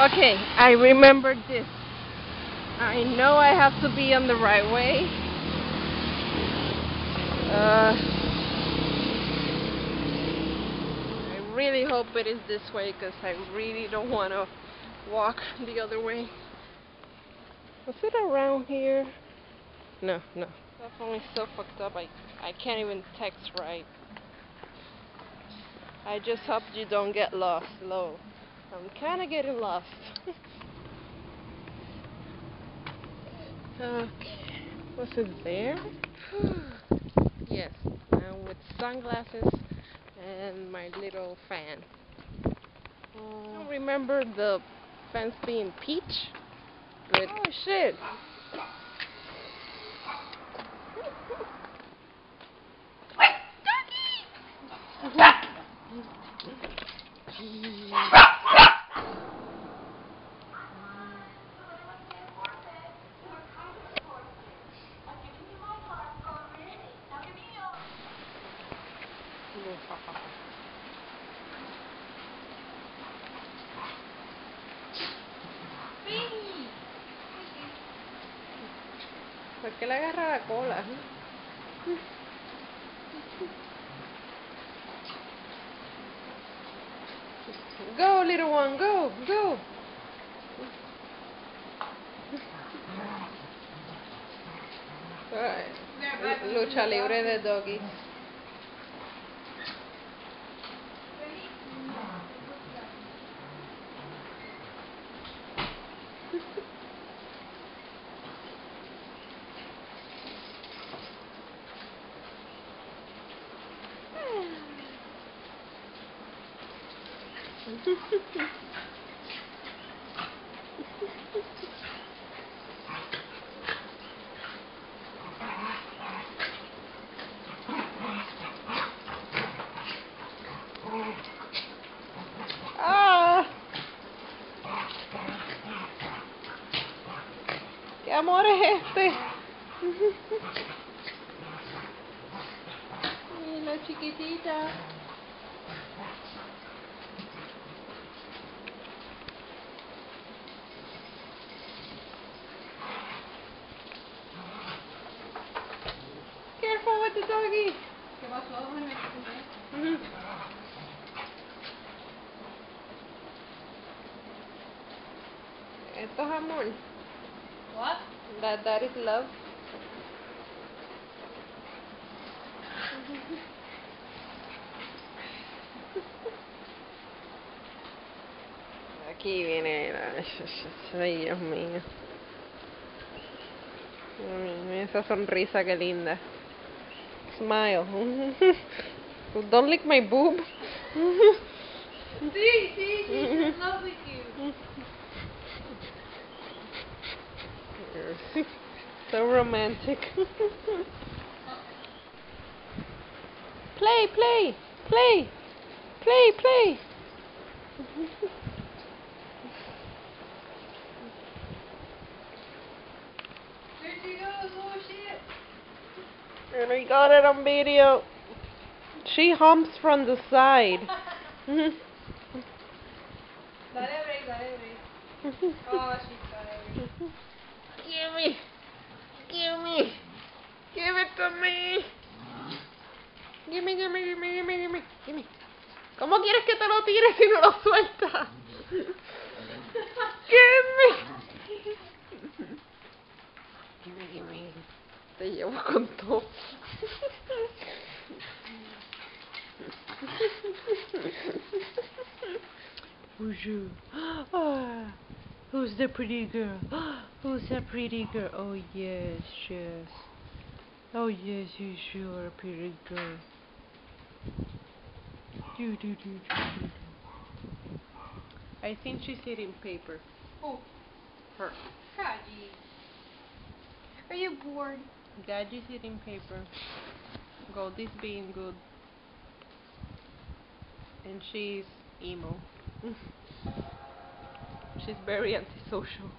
Okay, I remembered this. I know I have to be on the right way. I really hope it is this way because I really don't want to walk the other way. Was it around here? No. Definitely so fucked up. I can't even text right. I just hope you don't get lost. Low. I'm kind of getting lost. Okay. Was it there? Yes. With sunglasses and my little fan. I don't remember the fence being peach. But oh shit. ¿Por qué le agarra la cola? Go, little one, go. Lucha libre de doggy. ¡Ah! ¿Qué amor es este? La chiquitita. Careful with the doggy. ¿Qué pasó? Esto es amor. What? That is love. Aquí viene ay, Dios mío. Esa sonrisa, qué linda. Smile. Don't lick my boob. Sí, she's in love with you. So romantic. Play. There she goes, oh shit. And we got it on video. She humps from the side. Dale break. Oh, she's got it. Give it to me. Gimme. ¿Cómo quieres que te lo tire si no lo sueltas? Gimme. Te llevo con todo. Bonjour. Ah, who's the pretty girl? Who's that pretty girl? Oh yes. Oh yes, you are a pretty girl. Do. I think she's eating paper. Oh, Her. Kaji. Are you bored? Daddy's eating paper. Goldie's being good. And she's emo. She's very antisocial.